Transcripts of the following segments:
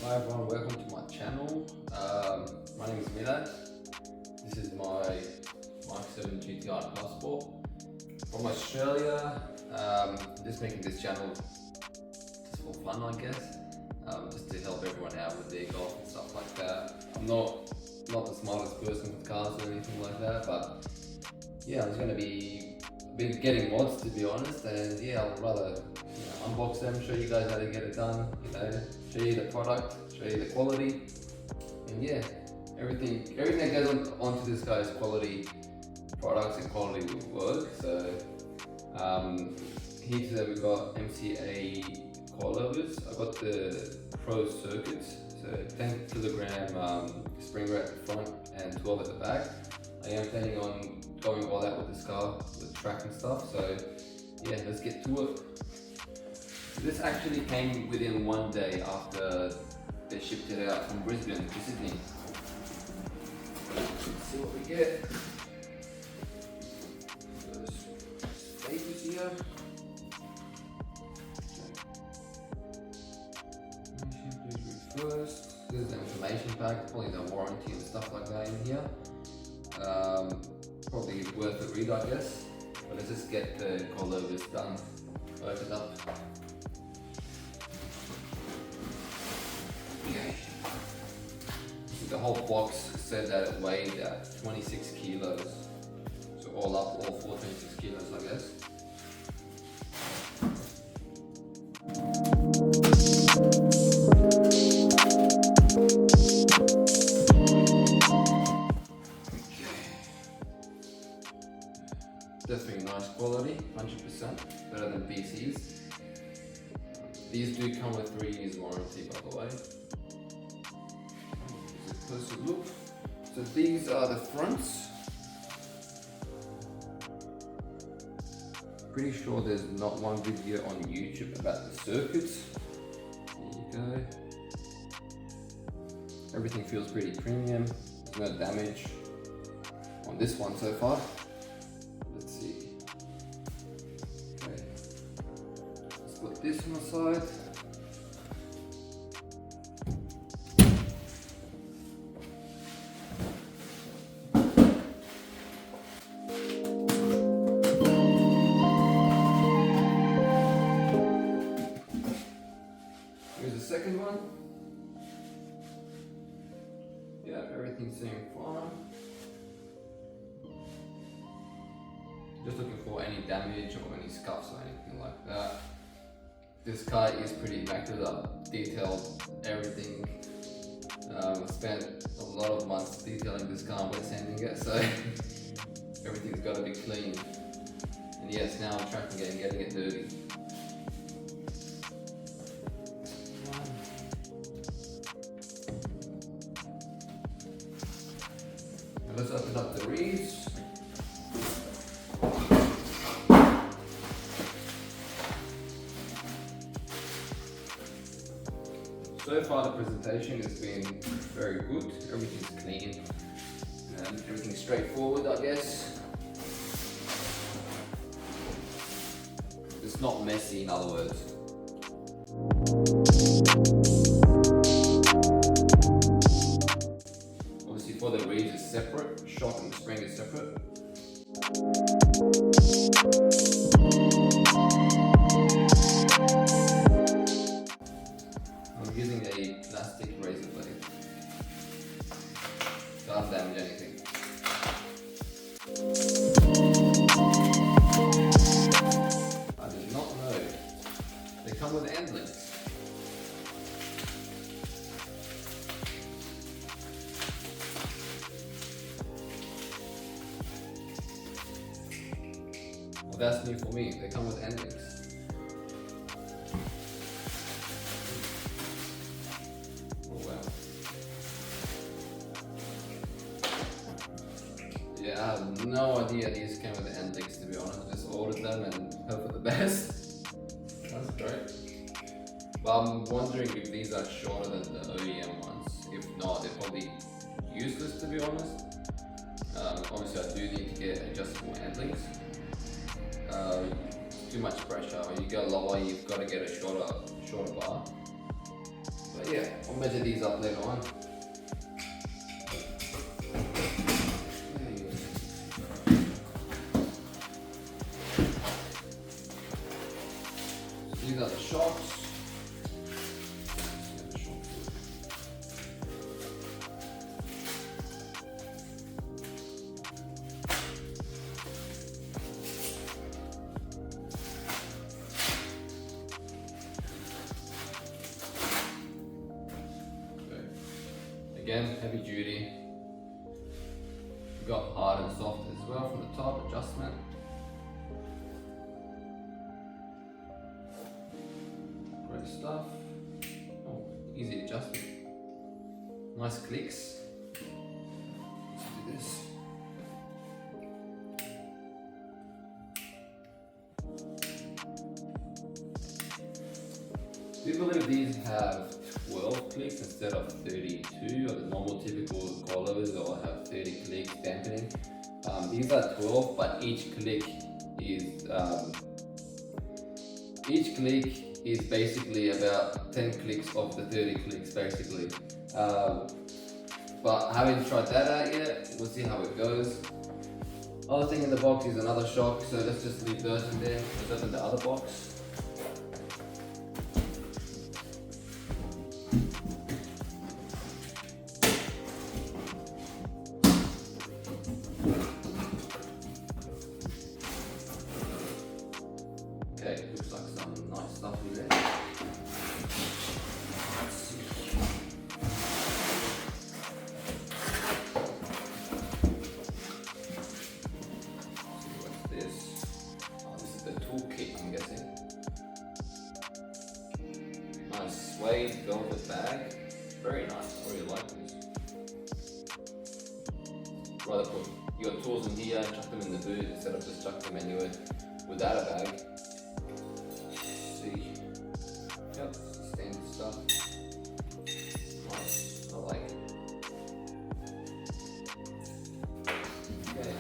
Hi everyone, welcome to my channel. My name is Milad. This is my MK7 GTI passport from Australia. Just making this channel just for fun, I guess. Just to help everyone out with their golf and stuff like that. I'm not the smartest person with cars or anything like that, but yeah, I'm just going to be getting mods, to be honest, and yeah, I'll rather unbox them, show you guys how to get it done, show you the product, show you the quality, and yeah, everything that goes onto this guy's quality products and quality work. So here today we've got MCA Coilovers. I got the Pro Circuits, so 10 kilogram spring rate at the front and 12 at the back. I am planning on going all out with this car, with track and stuff, so yeah, let's get to it. This actually came within 1 day after they shipped it out from Brisbane to Sydney. Let's see what we get. Staples here. First, this is the information pack, probably the warranty and stuff like that in here. Probably worth a read, I guess. But let's just get the coilovers done. Open up. Okay. The whole box said that it weighed 26 kilos. So all up, all 426 kilos, I guess. Definitely nice quality, 100%, better than BC's. These do come with 3 years warranty, by the way. Just a closer look. So these are the fronts. Pretty sure there's not one video on YouTube about the circuits. There you go. Everything feels pretty premium. There's no damage on this one so far. Let's see. Okay. Let's put this on the side. Here's the second one. Yeah, everything seems fine. Just looking for any damage or any scuffs or anything like that. This car is pretty immaculate, detailed, everything. I spent a lot of months detailing this car and wet sanding it, so everything's got to be clean. And yes, now I'm tracking it and getting it dirty. Now let's open up the reeds. So far the presentation has been very good, everything's clean and everything's straightforward, I guess. It's not messy, in other words. Obviously for the reeds it's separate, shock and spring is separate. I'm using a plastic razor blade. Doesn't damage anything. I did not know. They come with end links. Well, that's new for me. They come with end links. Yeah, I have no idea these came with the end links, to be honest. Just ordered them and hope for the best. That's great. But I'm wondering if these are shorter than the OEM ones. If not, they're probably useless, to be honest. Obviously I do need to get adjustable end links. Too much pressure. When you go lower, you've got to get a shorter bar. But yeah, I'll measure these up later on. These are the shocks. Again, heavy duty. We've got hard and soft as well from the top, adjustment. Great stuff. Oh, easy adjustment. Nice clicks. Let's do this. Do you believe these have 12 clicks instead of 32, or the normal typical coilovers all have 30 clicks dampening? These are 12, but each click is basically about 10 clicks of the 30 clicks basically. But I haven't tried that out yet. We'll see how it goes. Other thing in the box is another shock, so let's just leave those in there. Let's open the other box. Okay, looks like some nice stuff in there. Let's see. What's this? Oh, this is the toolkit, I'm guessing. Nice suede velvet bag. Very nice, I really like this. Rather put your tools in here, chuck them in the boot instead of just chuck them anywhere without a bag. See. Yep, standard stuff. Nice, I like it. Okay.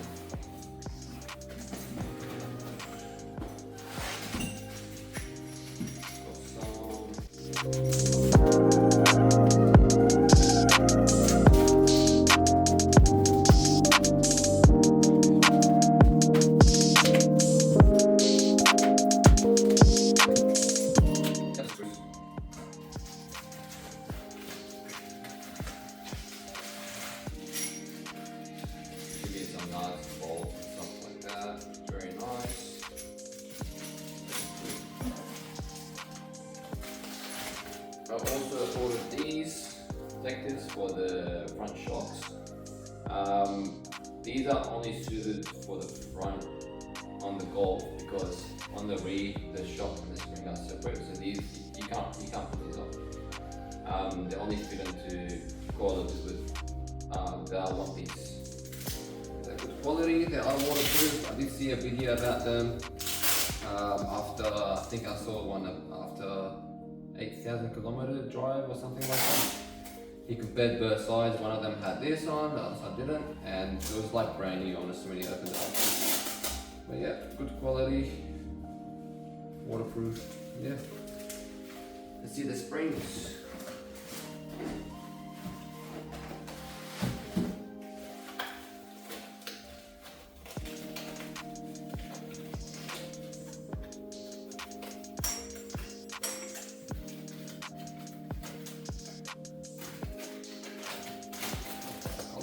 I also ordered these protectors for the front shocks. These are only suited for the front on the Golf, because on the rear the shock and the spring are separate, so these you can't put these on. They only fit into coilovers with they are one piece. They're good quality, they are waterproof. I did see a video about them after, I think I saw one after 8,000 kilometer drive or something like that. You could bed both sides. One of them had this on, the other side didn't, and it was like brand new honestly when you opened it up. But yeah, good quality, waterproof. Yeah. Let's see the springs.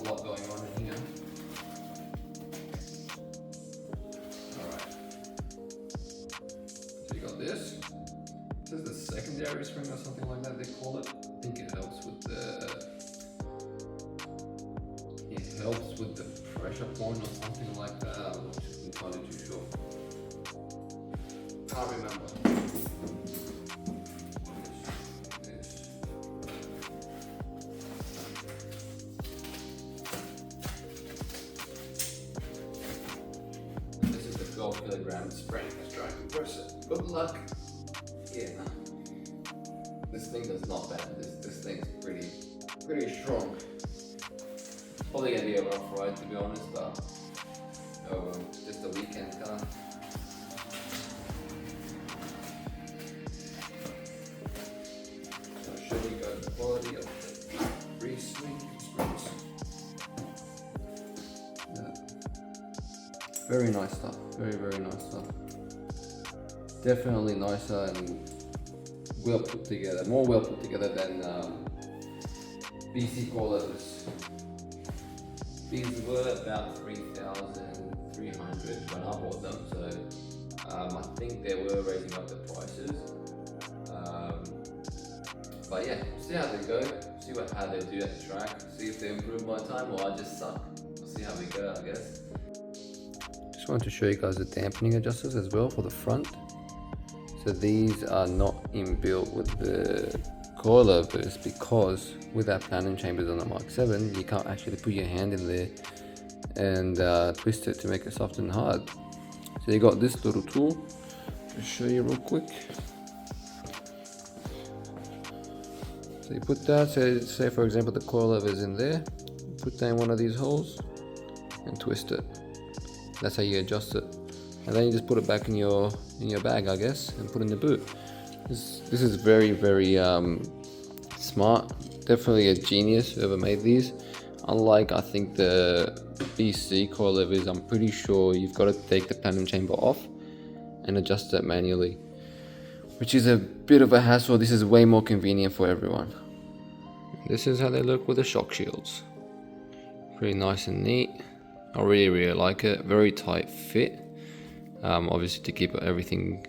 Lot going on in here. Alright. So you got this. This is the secondary spring or something like that they call it. I think it helps with the pressure point or something like that. I'm not entirely too sure. Can't remember. This is the 12 kilogram spring. Let's try and compress it. Good luck. Yeah, no. This thing does not bend. This thing's pretty strong. Probably gonna be a rough ride, to be honest, but oh well, just a weekend car. So should we go to the Very nice stuff, very nice stuff. Definitely nicer and well put together, more well put together than BC Coilovers. These were about 3,300 when I bought them, so I think they were raising up the prices. But yeah, see how they go, see how they do at the track, see if they improve my time or I just suck. We'll see how we go, I guess. Just wanted to show you guys the dampening adjusters as well for the front. So these are not inbuilt with the coilovers because with our platinum chambers on the Mark 7, you can't actually put your hand in there and twist it to make it soft and hard. So you got this little tool. I'll show you real quick. So you put that, say for example the coilover is in there, put that in one of these holes and twist it. That's how you adjust it. And then you just put it back in your bag, I guess, and put it in the boot. This is very smart. Definitely a genius whoever made these. Unlike I think the BC coilovers, I'm pretty sure you've got to take the platinum chamber off and adjust it manually, which is a bit of a hassle. This is way more convenient for everyone. This is how they look with the shock shields. Pretty nice and neat. I really like it. Very tight fit. Obviously to keep everything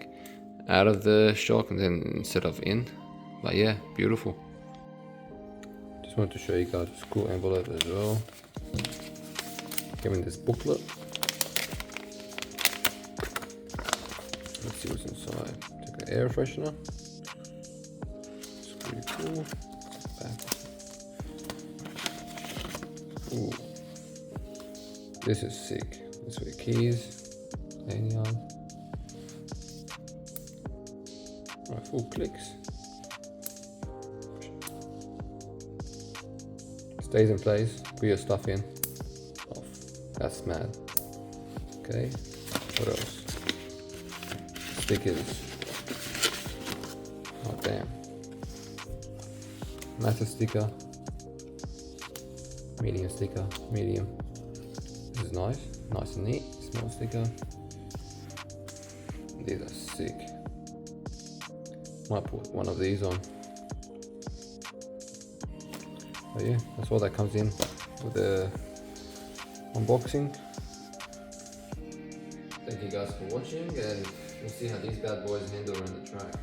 out of the shock and then instead of in. But yeah, beautiful. Just wanted to show you guys the cool envelope as well. Given this booklet. Let's see what's inside. Take an air freshener. It's pretty cool. Back. Ooh. This is sick. This for the keys. Lanyard. Right, full clicks. Stays in place. Put your stuff in. Off. That's mad. Okay. What else? Stickers. Oh damn. Massive sticker. Medium sticker. Medium. This is nice. Nice and neat. Small sticker. These are sick. Might put one of these on. But yeah, that's all that comes in with the unboxing. Thank you guys for watching, and we'll see how these bad boys handle around the track.